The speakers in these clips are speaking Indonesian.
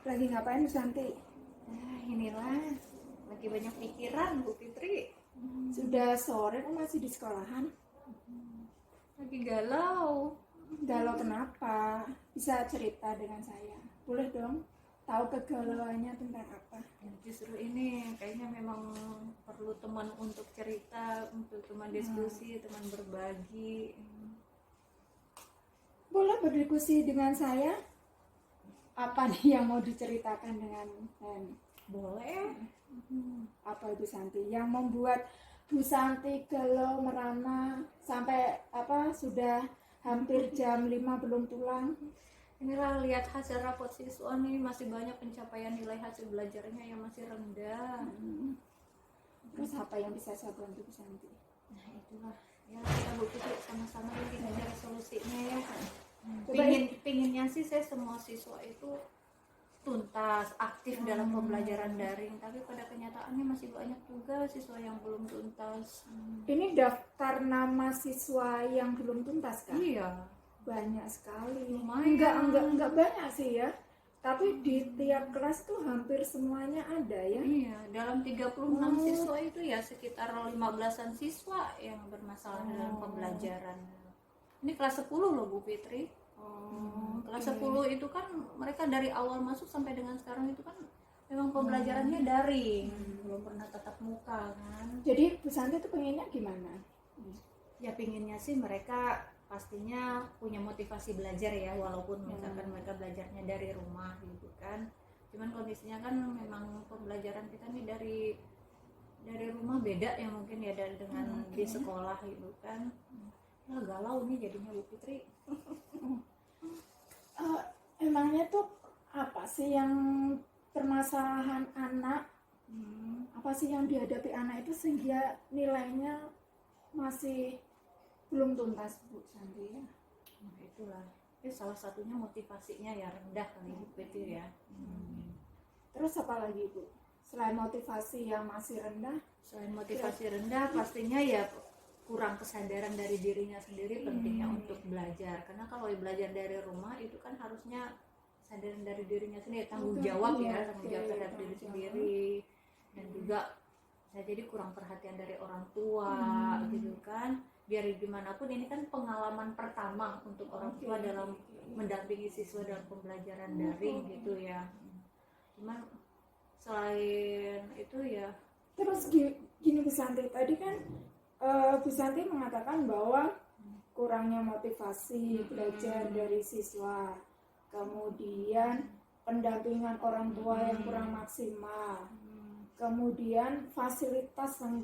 Lagi ngapain Bu Santi? Inilah lagi banyak pikiran Bu Fitri. Sudah sore kok masih di sekolahan? Lagi galau. Galau kenapa? Bisa cerita dengan saya? Boleh dong? Tahu kegalauannya tentang apa? Justru ini kayaknya memang perlu teman untuk cerita, untuk teman diskusi, teman berbagi. Boleh berdiskusi dengan saya? Apa nih yang mau diceritakan dengan Boleh. apa Bu Santi? Yang membuat Bu Santi galau merana sampai sudah hampir jam 5 belum pulang? Inilah lihat hasil rapot siswa nih, masih banyak pencapaian nilai hasil belajarnya yang masih rendah. Terus apa yang bisa saya bantu Bu Santi? Nah itulah ya, kita Bu Fitri sama-sama lagi mencari solusinya ya. Coba Pinginnya sih saya semua siswa itu tuntas, aktif dalam pembelajaran daring, tapi pada kenyataannya masih banyak juga siswa yang belum tuntas. Ini daftar nama siswa yang belum tuntas kan? Iya, Banyak sekali. lumayan. Enggak banyak sih ya. Tapi di tiap kelas tuh hampir semuanya ada ya. Iya, dalam 36 siswa itu ya sekitar 15-an siswa yang bermasalah dalam pembelajaran. Ini kelas 10 loh Bu Fitri. Kelas 10 itu kan mereka dari awal masuk sampai dengan sekarang itu kan memang pembelajarannya daring, belum pernah tatap muka kan. Jadi Bu Santi tuh pengennya gimana? Ya pinginnya sih mereka pastinya punya motivasi belajar ya, walaupun misalkan mereka belajarnya dari rumah gitu kan. Cuman kondisinya kan memang pembelajaran kita nih dari rumah beda ya mungkin ya dengan di sekolah gitu kan. Nah, galau nih jadinya Bu Fitri. Emangnya tuh apa sih yang permasalahan anak? Apa sih yang dihadapi anak itu sehingga nilainya masih belum tuntas Bu Santi ya? Nah, itulah. Itu salah satunya motivasinya ya rendah kali Bu Fitri ya. Terus apa lagi Bu? Selain motivasi yang masih rendah, Selain motivasi rendah, pastinya ya kurang kesadaran dari dirinya sendiri pentingnya untuk belajar. Karena kalau belajar dari rumah itu kan harusnya kesadaran dari dirinya sendiri, tanggung jawab ya, tanggung jawab terhadap diri sendiri. Dan juga saya jadi kurang perhatian dari orang tua gitu kan. Biar gimana pun ini kan pengalaman pertama untuk orang tua dalam mendampingi siswa dalam pembelajaran daring gitu ya. Cuman selain itu ya terus gini Bu Santi, tadi kan Bu Santi mengatakan bahwa kurangnya motivasi belajar dari siswa, kemudian pendampingan orang tua yang kurang maksimal, kemudian fasilitas yang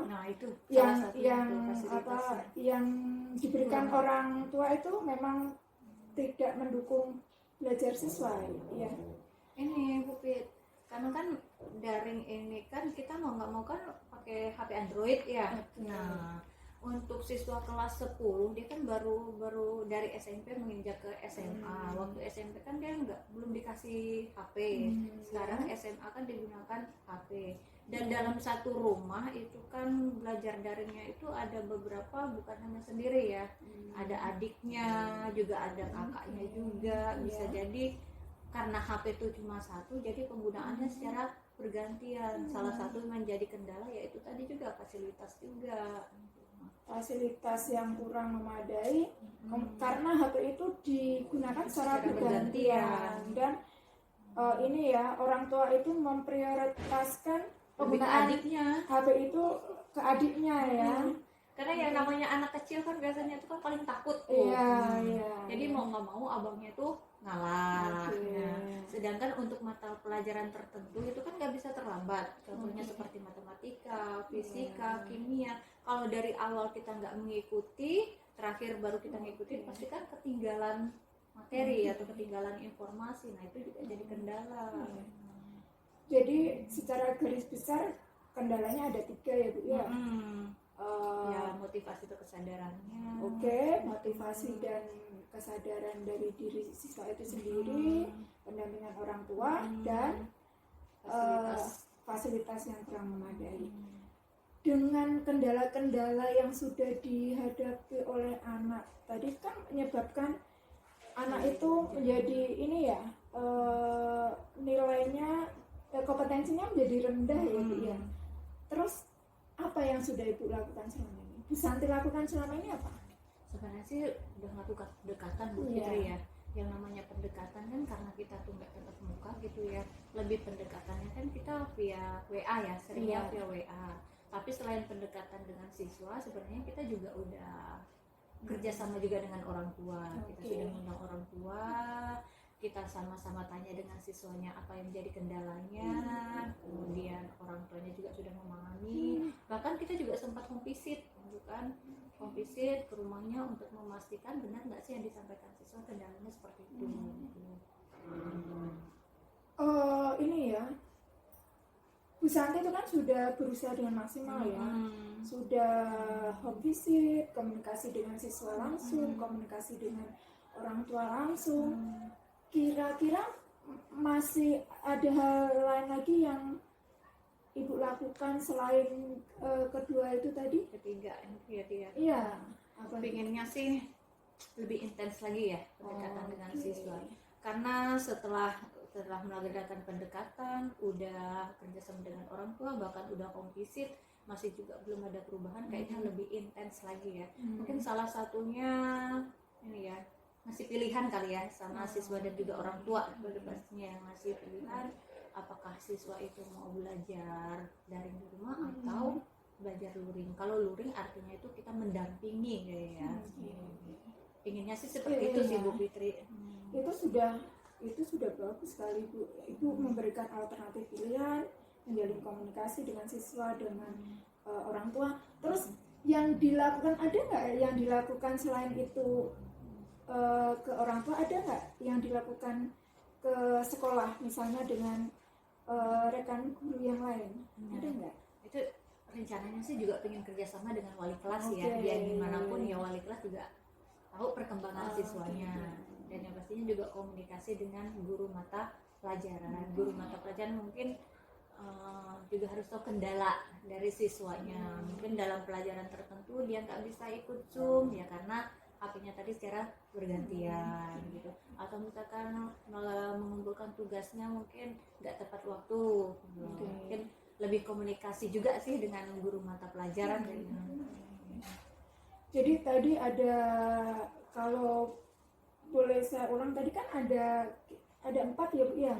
nah itu yang diberikan orang tua itu memang tidak mendukung belajar siswa ya. Ini Bu Fit, karena kan daring ini kan kita mau nggak mau kan pakai HP Android ya. Nah untuk siswa kelas 10 dia kan baru dari SMP menginjak ke SMA. Waktu SMP kan dia belum dikasih HP. Sekarang SMA kan digunakan HP. Dan dalam satu rumah itu kan belajar daringnya itu ada beberapa, bukan hanya sendiri ya. Ada adiknya, juga ada kakaknya juga. Bisa jadi karena HP itu cuma satu, jadi penggunaannya secara bergantian. Salah satu menjadi kendala yaitu tadi juga fasilitas juga. Fasilitas yang kurang memadai karena HP itu digunakan secara bergantian dan ini ya orang tua itu memprioritaskan penggunaan adiknya HP itu ke adiknya ya. Karena yang namanya anak kecil kan biasanya itu kan paling takut tuh. Iya. Jadi mau nggak mau abangnya tuh ngalah. Sedangkan untuk mata pelajaran tertentu itu kan nggak bisa terlambat. Contohnya seperti matematika, fisika, kimia. Kalau dari awal kita nggak mengikuti, terakhir baru kita ngikutin, pasti kan ketinggalan materi atau ketinggalan informasi. Nah itu juga jadi kendala. Jadi secara garis besar kendalanya ada 3 ya Bu ya. Ya motivasi atau kesadarannya. Motivasi dan kesadaran dari diri siswa itu sendiri, pendampingan orang tua dan fasilitas yang kurang memadai. Dengan kendala-kendala yang sudah dihadapi oleh anak tadi kan menyebabkan anak itu menjadi ini ya, nilainya kompetensinya menjadi rendah ya Bu ya. Terus apa yang sudah Ibu lakukan selama ini? Bu Santi lakukan selama ini apa? Sebenarnya sih udah melakukan pendekatan Bu Fitri ya. Yang namanya pendekatan kan karena kita tuh nggak tetap muka gitu ya, lebih pendekatannya kan kita via WA ya, seringnya via WA. Tapi selain pendekatan dengan siswa, sebenarnya kita juga udah kerjasama juga dengan orang tua. Kita sudah mengundang orang tua, kita sama-sama tanya dengan siswanya apa yang menjadi kendalanya, kemudian orang tuanya juga sudah memahami. Bahkan kita juga sempat home visit, bukan home visit ke rumahnya untuk memastikan benar nggak sih yang disampaikan siswa kendalanya seperti itu. Ini ya, Bu Santi itu kan sudah berusaha dengan maksimal ya, sudah home visit, komunikasi dengan siswa langsung, komunikasi dengan orang tua langsung. Kira-kira masih ada hal lain lagi yang Ibu lakukan selain kedua itu tadi? Ketiga ya dia. Iya. Apa Pengennya sih lebih intens lagi ya pendekatan dengan siswa. Karena setelah mengadakan pendekatan, udah kerjasama dengan orang tua, bahkan udah home visit, masih juga belum ada perubahan, kayaknya lebih intens lagi ya. Mungkin salah satunya ini ya, ngasih pilihan kali ya sama siswa dan juga orang tua, pastinya yang ngasih pilihan apakah siswa itu mau belajar daring di rumah atau belajar luring. Kalau luring artinya itu kita mendampingi ya. Inginnya sih seperti itu sih Bu Fitri. Itu sudah bagus sekali Bu. Ibu memberikan alternatif pilihan, menjalin komunikasi dengan siswa, dengan orang tua. Terus yang dilakukan, ada nggak yang dilakukan selain itu ke orang tua? Ada nggak yang dilakukan ke sekolah, misalnya dengan rekan guru yang lain? Ada nggak? Itu rencananya sih juga pengen kerjasama dengan wali kelas ya, biar gimana pun ya wali kelas juga tahu perkembangan siswanya. Dan yang pastinya juga komunikasi dengan guru mata pelajaran. Guru mata pelajaran mungkin juga harus tahu kendala dari siswanya. Mungkin dalam pelajaran tertentu dia nggak bisa ikut Zoom ya karena HP-nya tadi secara bergantian gitu, atau misalkan mengumpulkan tugasnya mungkin nggak tepat waktu. Mungkin lebih komunikasi juga sih dengan guru mata pelajaran. Jadi tadi ada, kalau boleh saya ulang, tadi kan ada 4 ya Bu ya,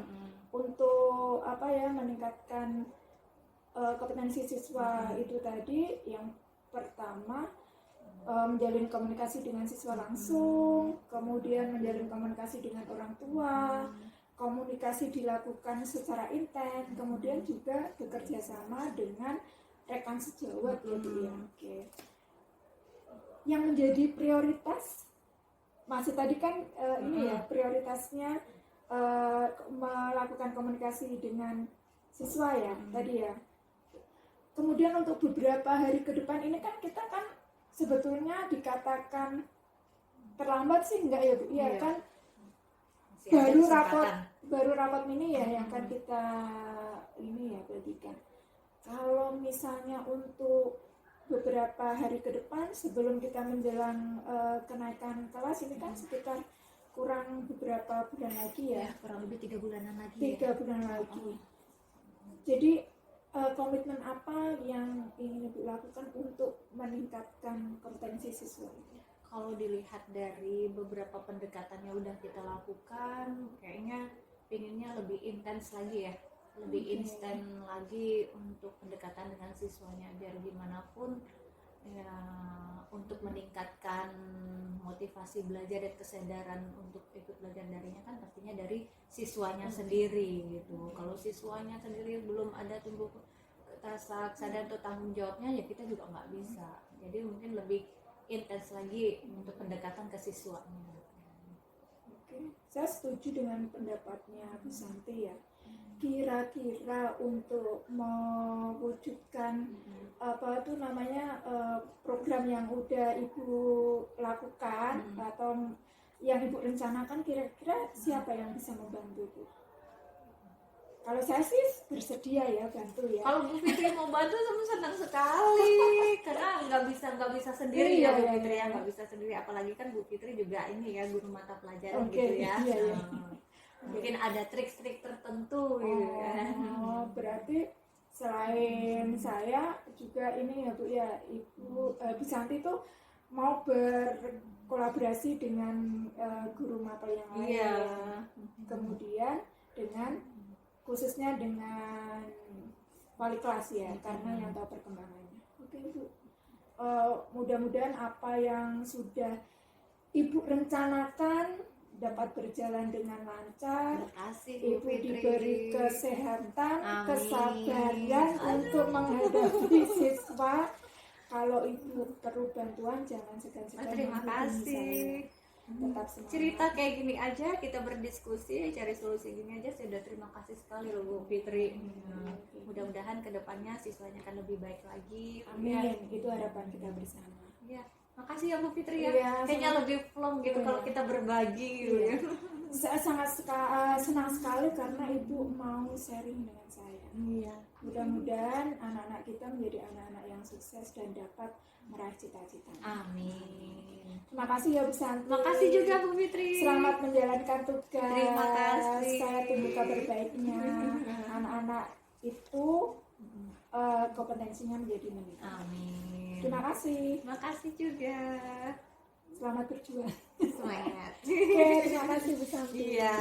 untuk apa ya, meningkatkan kompetensi siswa itu tadi. Yang pertama menjalin komunikasi dengan siswa langsung, kemudian menjalin komunikasi dengan orang tua, komunikasi dilakukan secara intens, kemudian juga bekerja sama dengan rekan sejawat ya Bu ya. Yang menjadi prioritas masih tadi kan ini ya, prioritasnya melakukan komunikasi dengan siswa ya tadi ya. Kemudian untuk beberapa hari ke depan ini kan kita kan sebetulnya dikatakan terlambat sih enggak ya Bu? Iya kan, baru rapat mini ya yang kan kita ini ya berikan. Kalau misalnya untuk beberapa hari ke depan sebelum kita menjelang kenaikan kelas ini kan sekitar kurang beberapa bulan lagi ya, kurang lebih 3 bulanan lagi. 3 bulan lagi. Jadi komitmen apa yang ingin Ibu lakukan untuk meningkatkan kompetensi siswa? Kalau dilihat dari beberapa pendekatan yang udah kita lakukan, kayaknya pinginnya lebih intens lagi ya, lebih instan lagi untuk pendekatan dengan siswanya, biar gimana pun ya, untuk meningkatkan motivasi belajar dan kesadaran untuk ikut belajar daringnya kan pastinya dari siswanya sendiri gitu. Kalau siswanya sendiri belum ada tumbuh rasa sadar atau tanggung jawabnya, ya kita juga nggak bisa. Jadi mungkin lebih intens lagi untuk pendekatan ke siswanya. Oke, saya setuju dengan pendapatnya Bu Santi ya. Kira-kira untuk mewujudkan apa itu namanya program yang udah Ibu lakukan atau yang Ibu rencanakan, kira-kira siapa yang bisa membantu Bu? Kalau saya sih bersedia ya bantu ya. Kalau Bu Fitri mau bantu senang sekali karena nggak bisa sendiri ya Bu Iya, Fitri iya. ya, nggak bisa sendiri, apalagi kan Bu Fitri juga ini ya guru mata pelajaran Oke, gitu ya. iya, iya. Mungkin ada trik-trik tertentu gitu kan. Oh, berarti selain saya juga ini ya Bu ya, Ibu Bu Santi tuh mau berkolaborasi dengan guru mata yang lain. Iya. Kemudian dengan khususnya dengan wali kelas ya, karena yang tahu perkembangannya. Oke Bu. Mudah-mudahan apa yang sudah Ibu rencanakan dapat berjalan dengan lancar. Terima kasih Bu Ibu Fitri. diberi kesehatan, Amin. kesabaran untuk menghadapi siswa. Kalau Ibu perlu bantuan jangan segan-segan Terima menghubungi kasih. saya. Tetap semangat. Cerita kayak gini aja, kita berdiskusi, cari solusi gini aja, sudah terima kasih sekali loh Bu Fitri. Mudah-mudahan kedepannya siswanya akan lebih baik lagi. Amin. Itu harapan kita bersama. Ya, makasih ya Bu Fitri ya. Iya, Kayaknya sama. lebih plong gitu Iya. kalau kita berbagi gitu Iya. ya. Saya sangat senang sekali karena Ibu mau sharing dengan saya. Iya. Mudah-mudahan anak-anak kita menjadi anak-anak yang sukses dan dapat meraih cita-cita. Amin. Terima kasih ya Bu Santi. Makasih juga Bu Fitri. Selamat menjalankan tugas. Terima kasih. Saya tunggu kabar baiknya. Anak-anak itu kompetensinya menjadi meningkat. Amin. Terima kasih. Makasih juga. Selamat berjuang. Semangat. Oke, terima kasih Bu Santi. Iya.